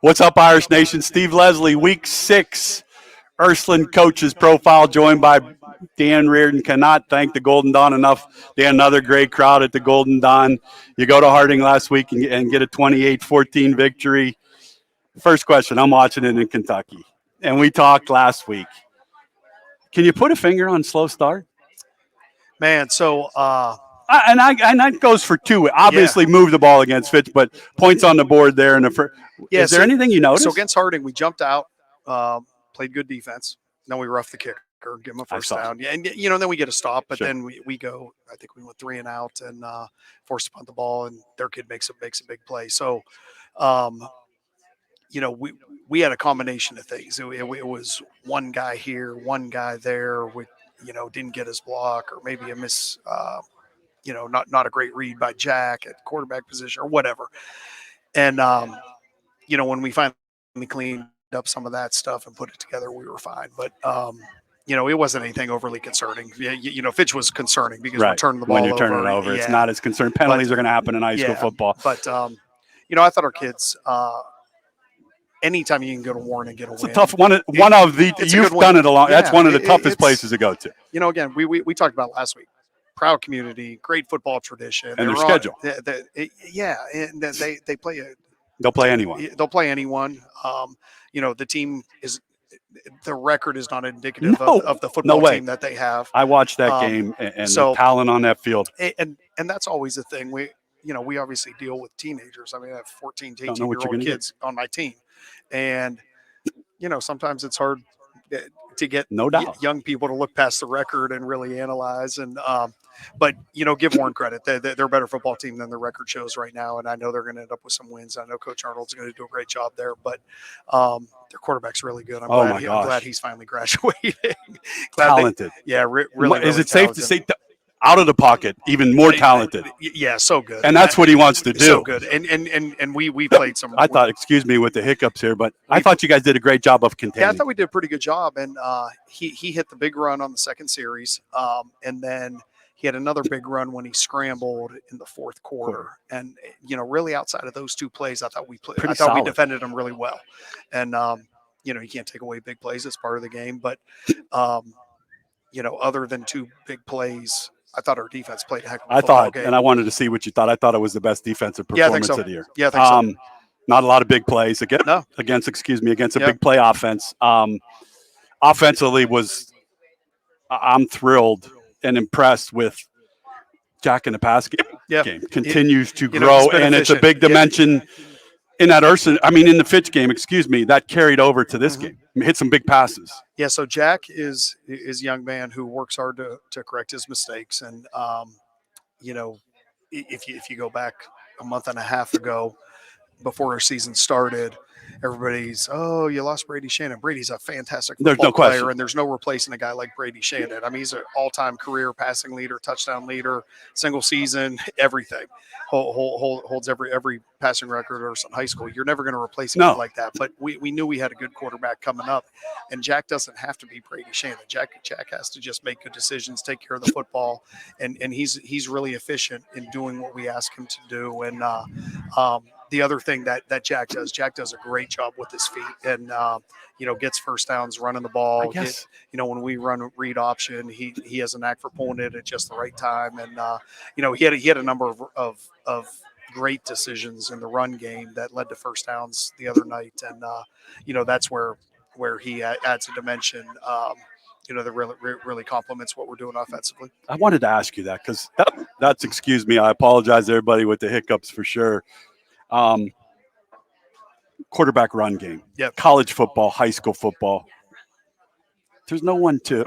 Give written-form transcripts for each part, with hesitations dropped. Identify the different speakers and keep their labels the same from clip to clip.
Speaker 1: What's up, Irish Nation? Steve Leslie, Week 6. Ursuline coaches profile, joined by Dan Reardon. Cannot thank the Golden Dawn enough. They had another great crowd at the Golden Dawn. You go to Harding last week and get a 28-14 victory. First question, I'm watching it in Kentucky. And we talked last week. Can you put a finger on slow start?
Speaker 2: Man, so
Speaker 1: and that goes for two. Obviously, move the ball against Fitch, but points on the board there. Is there anything you noticed?
Speaker 2: So against Harding, we jumped out, played good defense. Then we roughed the kicker, give him a first down. Yeah, and then we get a stop, but then we go. I think we went 3 and out and forced to punt the ball, and their kid makes a big play. So, we had a combination of things. It was one guy here, one guy there. We didn't get his block, or maybe a miss. Not a great read by Jack at quarterback position or whatever. And, when we finally cleaned up some of that stuff and put it together, we were fine. But, it wasn't anything overly concerning. Fitch was concerning because we're turning the ball over.
Speaker 1: When you're turning it over, it's not as concerning. Penalties are going to happen in high school football.
Speaker 2: But, I thought our kids anytime you can go to Warren and get a win.
Speaker 1: It's a tough one. You've done it a lot. That's one of the toughest places to go to.
Speaker 2: Again, we talked about last week. Proud community, great football tradition,
Speaker 1: and their schedule.
Speaker 2: And they play a.
Speaker 1: They'll play anyone.
Speaker 2: They'll play anyone. The team is. The record is not indicative of the football team that they have.
Speaker 1: I watched that game and the talent on that field.
Speaker 2: And that's always a thing. We obviously deal with teenagers. I mean, I have 14 to 18-year-old kids on my team. And, sometimes it's hard to get young people to look past the record and really analyze. And but give Warren credit. They're a better football team than their record shows right now, and I know they're going to end up with some wins. I know Coach Arnold's going to do a great job there, but their quarterback's really good. I'm glad he's finally graduating.
Speaker 1: Talented.
Speaker 2: Really.
Speaker 1: Is it safe to say out of the pocket, even more talented?
Speaker 2: Yeah, so good.
Speaker 1: And that's what he wants to do.
Speaker 2: So good. And we played some.
Speaker 1: I thought, excuse me with the hiccups here, but I thought you guys did a great job of containing.
Speaker 2: Yeah, I thought we did a pretty good job. And he hit the big run on the second series, and then he had another big run when he scrambled in the fourth quarter. And really outside of those two plays, I thought we defended him really well. And you can't take away big plays; it's part of the game. But other than two big plays, I thought our defense played a heck of a football game.
Speaker 1: And I wanted to see what you thought. I thought it was the best defensive performance of the year.
Speaker 2: Yeah, I think so.
Speaker 1: Not a lot of big plays against a big play offense. Offensively I'm thrilled and impressed with Jack in the pass game. Continues to grow, and it's a big dimension in that in the Fitch game, that carried over to this game. Hit some big passes.
Speaker 2: Yeah, so Jack is a young man who works hard to correct his mistakes. And, if you go back a month and a half ago, before our season started, everybody's, you lost Brady Shannon. Brady's a fantastic football player, and there's no replacing a guy like Brady Shannon. I mean, he's an all-time career passing leader, touchdown leader, single season, everything. Holds every passing record or in high school. You're never going to replace a guy like that. But we knew we had a good quarterback coming up, and Jack doesn't have to be Brady Shannon. Jack has to just make good decisions, take care of the football, and he's really efficient in doing what we ask him to do. And the other thing that Jack does a great job with his feet, and gets first downs running the ball. When we run read option, he has a knack for pulling it at just the right time. And he had a number of great decisions in the run game that led to first downs the other night. And that's where he adds a dimension. That really complements what we're doing offensively.
Speaker 1: I wanted to ask you that because that's excuse me. I apologize, everybody, with the hiccups for sure. Quarterback run game. College football, high school football. There's no one to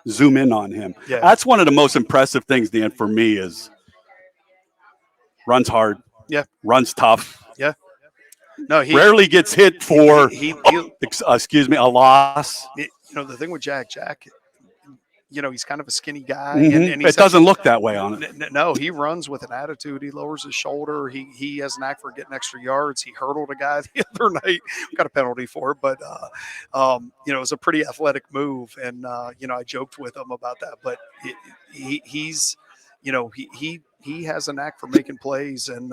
Speaker 1: zoom in on him. That's one of the most impressive things, Dan, for me is runs hard. Runs tough.
Speaker 2: No, he
Speaker 1: rarely gets hit for a loss.
Speaker 2: The thing with Jack, he's kind of a skinny guy.
Speaker 1: And it doesn't look that way on it.
Speaker 2: No, he runs with an attitude. He lowers his shoulder. He has a knack for getting extra yards. He hurdled a guy the other night. We got a penalty for it, but it was a pretty athletic move. And I joked with him about that. But he's he has a knack for making plays, and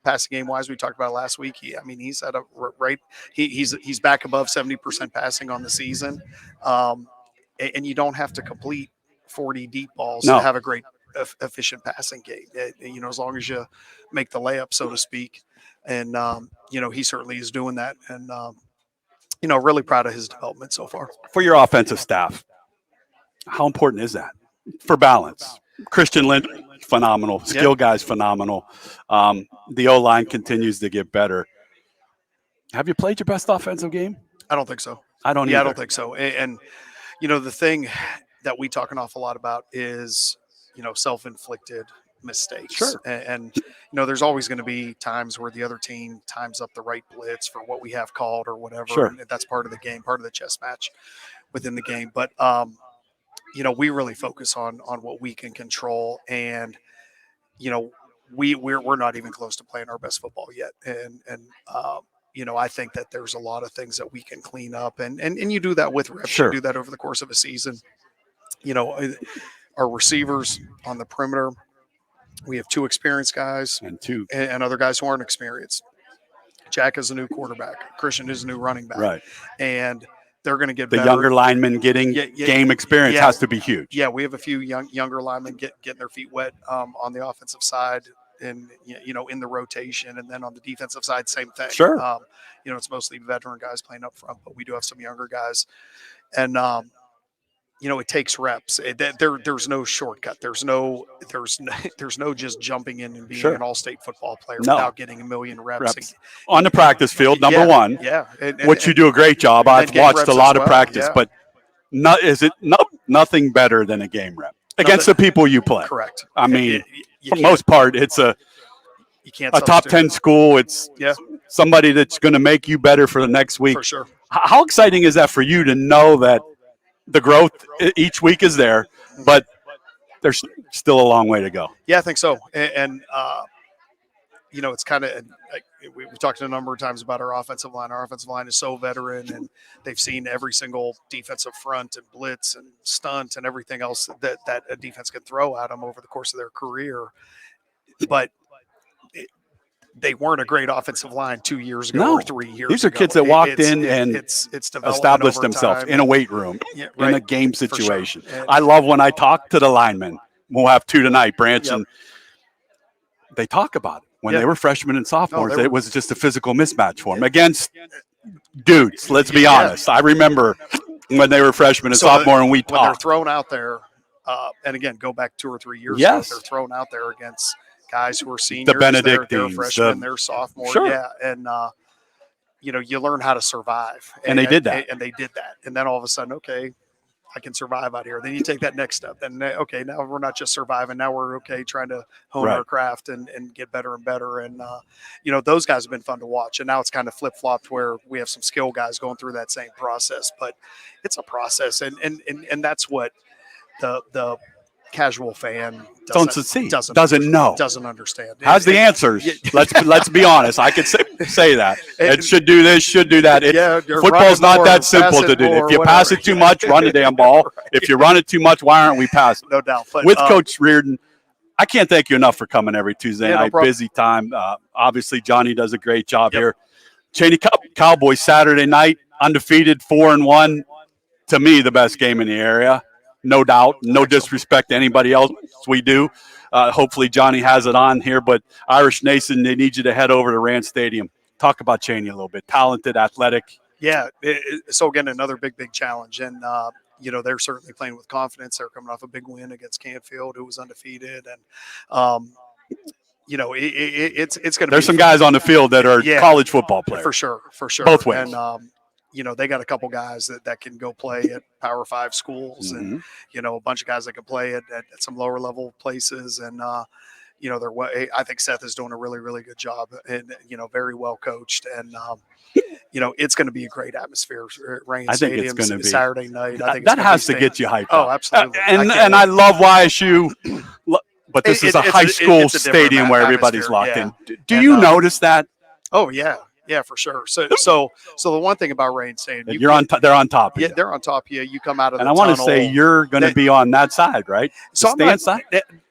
Speaker 2: passing game wise, we talked about it last week. He's at a right. He's back above 70% passing on the season, and you don't have to complete 40 deep balls to have a great efficient passing game. As long as you make the layup, so to speak, and he certainly is doing that, and really proud of his development so far.
Speaker 1: For your offensive staff, how important is that for balance? Christian Lynch, phenomenal. Skill guys, phenomenal. The O-line continues to get better. Have you played your best offensive game?
Speaker 2: I don't think so.
Speaker 1: I don't either.
Speaker 2: I don't think so. And the thing that we talk an awful lot about is, self-inflicted mistakes.
Speaker 1: Sure.
Speaker 2: And there's always going to be times where the other team times up the right blitz for what we have called or whatever.
Speaker 1: Sure.
Speaker 2: And that's part of the game, part of the chess match within the game. But, we really focus on what we can control. And, we're not even close to playing our best football yet. And I think that there's a lot of things that we can clean up, and you do that with reps.
Speaker 1: Sure.
Speaker 2: You do that over the course of a season. Our receivers on the perimeter, we have 2 experienced guys and other guys who aren't experienced. Jack is a new quarterback. Christian is a new running back.
Speaker 1: Right.
Speaker 2: And they're going to get
Speaker 1: the
Speaker 2: better.
Speaker 1: Younger linemen getting game experience has to be huge.
Speaker 2: Yeah, we have a few younger linemen getting their feet wet on the offensive side, and in the rotation, and then on the defensive side, same thing.
Speaker 1: Sure.
Speaker 2: It's mostly veteran guys playing up front, but we do have some younger guys, and it takes reps. There's no shortcut. There's no just jumping in and being an all-state football player without getting a million reps.
Speaker 1: On the practice field, number one.
Speaker 2: Yeah,
Speaker 1: which you do a great job. I've watched a lot of practice, but nothing better than a game rep against the people you play.
Speaker 2: Correct.
Speaker 1: I mean, for the most part, it's a top 10 school. It's somebody that's going to make you better for the next week.
Speaker 2: For sure.
Speaker 1: How exciting is that for you to know that the growth each week is there, but there's still a long way to go?
Speaker 2: Yeah, I think so. And it's kind of we've talked a number of times about our offensive line. Our offensive line is so veteran, and they've seen every single defensive front and blitz and stunt and everything else that a defense can throw at them over the course of their career. But they weren't a great offensive line 2 years ago or 3 years ago.
Speaker 1: These are kids that walked in and established themselves in a weight room, in a game situation. Sure. I love when I talk to the linemen. We'll have 2 tonight, Branch, and they talk about it. When they were freshmen and sophomores, it was just a physical mismatch for them against dudes. Let's be honest. I remember when they were freshmen and sophomore, and we talked.
Speaker 2: When they're thrown out there, and again, go back 2 or 3 years ago, they're thrown out there against guys who are seniors,
Speaker 1: the Benedictines,
Speaker 2: they're freshmen, they're sophomore, and you learn how to survive,
Speaker 1: and they did that,
Speaker 2: and then all of a sudden, okay, I can survive out here. Then you take that next step, and okay, now we're not just surviving, now we're trying to hone our craft and get better and better, and those guys have been fun to watch, and now it's kind of flip flopped where we have some skill guys going through that same process, but it's a process, and that's what the casual fan doesn't know, doesn't understand.
Speaker 1: Has the answers. Let's be honest. I could say that it should do this, should do that. Football's not that simple to do. If you pass it too much, run the damn ball. If you run it too much, why aren't we passing?
Speaker 2: No doubt. But,
Speaker 1: with Coach Reardon, I can't thank you enough for coming every Tuesday night. Busy time. Obviously, Johnny does a great job here. Chaney Cowboys Saturday night, undefeated, 4-1. To me, the best game in the area. No doubt. No disrespect to anybody else we do. Hopefully Johnny has it on here. But Irish Nation, they need you to head over to Rayen Stadium. Talk about Chaney a little bit. Talented, athletic.
Speaker 2: Yeah. So, again, another big challenge. And, they're certainly playing with confidence. They're coming off a big win against Canfield, who was undefeated. And, it's going to be –
Speaker 1: There's some guys on the field that are college football players.
Speaker 2: For sure.
Speaker 1: Both ways.
Speaker 2: And, they got a couple guys that can go play at Power 5 schools, and a bunch of guys that can play at some lower level places. And I think Seth is doing a really, really good job, and very well coached. And it's going to be a great atmosphere at Rayen Stadium.
Speaker 1: It's going to be
Speaker 2: Saturday night. I think
Speaker 1: that has to get you hyped.
Speaker 2: Oh, absolutely.
Speaker 1: And I love YSU. But this is a high school stadium where everybody's locked in. Do you notice that?
Speaker 2: Oh, yeah. Yeah, for sure. So the one thing about Rayen Stadium,
Speaker 1: they're on top of you.
Speaker 2: Yeah, they're on top of you. You come out of
Speaker 1: and
Speaker 2: the
Speaker 1: I want to
Speaker 2: tunnel.
Speaker 1: say you're going to be on that side, right?
Speaker 2: So
Speaker 1: the stand side.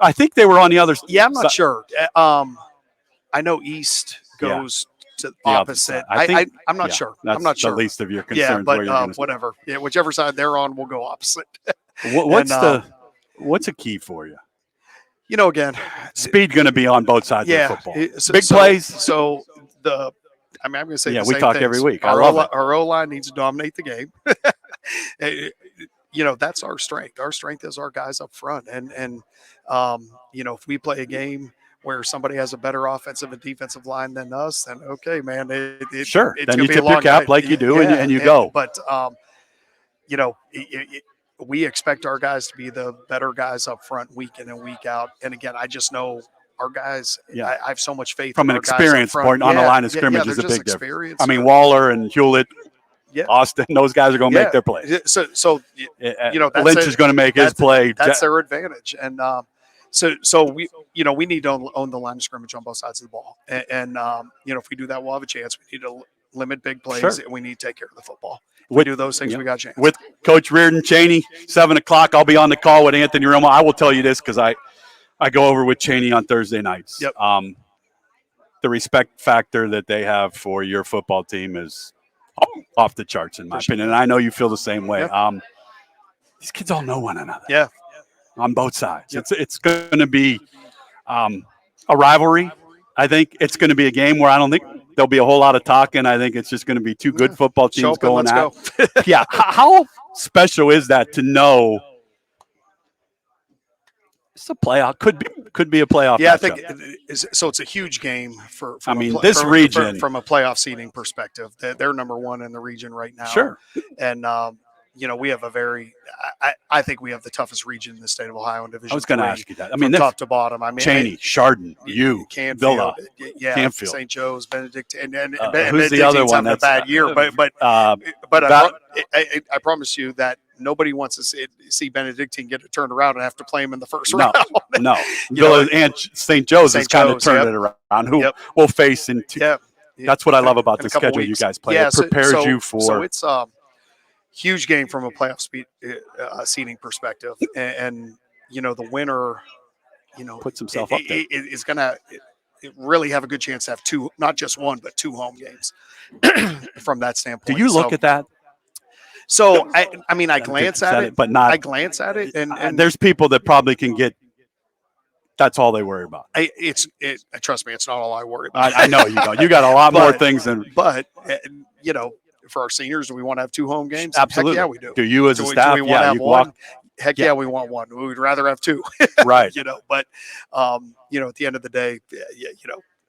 Speaker 1: I think they were on the other side.
Speaker 2: Yeah, I'm not sure. I know East goes to the opposite. I'm not sure. I'm not sure.
Speaker 1: The least of your concerns.
Speaker 2: Yeah, but whatever. Yeah, whichever side they're on, we'll go opposite.
Speaker 1: What's a key for you?
Speaker 2: You know, again,
Speaker 1: speed going to be on both sides of football. Big plays.
Speaker 2: So I'm going to say
Speaker 1: we talk every week.
Speaker 2: I love it. Our O-line needs to dominate the game. That's our strength. Our strength is our guys up front. And if we play a game where somebody has a better offensive and defensive line than us, then okay, man.
Speaker 1: Sure.
Speaker 2: It's
Speaker 1: then
Speaker 2: you
Speaker 1: tip your cap like you do, and you go.
Speaker 2: But we expect our guys to be the better guys up front week in and week out. And again, I just know our guys. I have so much faith
Speaker 1: from
Speaker 2: in
Speaker 1: an experience point on the line of scrimmage is a big difference. I mean, Waller and Hewlett. Yeah. Austin, those guys are going to make their plays.
Speaker 2: So
Speaker 1: Lynch is going to make his play.
Speaker 2: That's their advantage, and so we need to own the line of scrimmage on both sides of the ball, and if we do that, we'll have a chance. We need to limit big plays, and we need to take care of the football. If we do those things, we got a chance.
Speaker 1: With Coach Reardon, Chaney, 7 o'clock, I'll be on the call with Anthony Romo. I will tell you this because I go over with Chaney on Thursday nights.
Speaker 2: Yep.
Speaker 1: The respect factor that they have for your football team is off the charts, in my opinion. And I know you feel the same way.
Speaker 2: Yep.
Speaker 1: These kids all know one another.
Speaker 2: Yeah.
Speaker 1: On both sides. Yep. It's going to be a rivalry. I think it's going to be a game where I don't think there'll be a whole lot of talking. I think it's just going to be two good football teams going at it. Yeah. How special is that to know it's a playoff? Could be a playoff.
Speaker 2: Yeah,
Speaker 1: matchup.
Speaker 2: I think so. It's a huge game for
Speaker 1: this region
Speaker 2: from a playoff seeding perspective. They're number one in the region right now.
Speaker 1: Sure.
Speaker 2: And we have a very. I think we have the toughest region in the state of Ohio in Division.
Speaker 1: I was going to ask you that. I mean,
Speaker 2: top to bottom. I mean,
Speaker 1: Chaney, Chardon,
Speaker 2: Canfield,
Speaker 1: Villa,
Speaker 2: Canfield, St. Joe's, Benedict, and
Speaker 1: who's the other one?
Speaker 2: That's a bad year, but I promise you that nobody wants to see Benedictine get it turned around and have to play him in the first round.
Speaker 1: No. Villa and St. Joe's has kind of turned it around. Who will face in two.
Speaker 2: Yep.
Speaker 1: That's what I love about the schedule you guys play. It prepares you for.
Speaker 2: So it's huge game from a playoff seeding perspective, and the winner,
Speaker 1: puts himself up there.
Speaker 2: Is gonna really have a good chance to have two, not just one, but two home games from that standpoint.
Speaker 1: Do you look at that?
Speaker 2: So I glance at it,
Speaker 1: but not.
Speaker 2: I glance at it, and
Speaker 1: there's people that probably can get. That's all they worry about.
Speaker 2: Trust me, it's not all I worry about.
Speaker 1: I know you don't. You got a lot more things than.
Speaker 2: But for our seniors, do we want to have two home games?
Speaker 1: Absolutely.
Speaker 2: Heck yeah, we do.
Speaker 1: Do you as a staff?
Speaker 2: Do we want to have one? Heck yeah, we want one. We would rather have two.
Speaker 1: Right.
Speaker 2: But at the end of the day,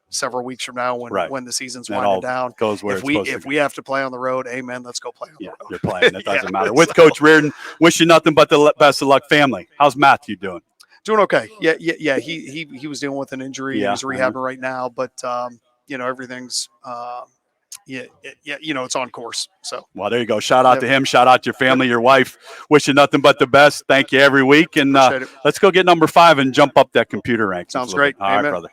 Speaker 2: several weeks from now when the season's winding down,
Speaker 1: goes where
Speaker 2: if we have to play on the road, amen, let's go play on the road.
Speaker 1: You're playing. It doesn't matter. With Coach Reardon, wish you nothing but the best of luck, family. How's Matthew doing?
Speaker 2: Doing okay. Yeah. He was dealing with an injury. He's rehabbing right now, but everything's it's on course. So
Speaker 1: well, there you go. Shout out to him. Shout out to your family, your wife. Wish you nothing but the best. Thank you every week. And let's go get number 5 and jump up that computer rank.
Speaker 2: Sounds great.
Speaker 1: All right, brother.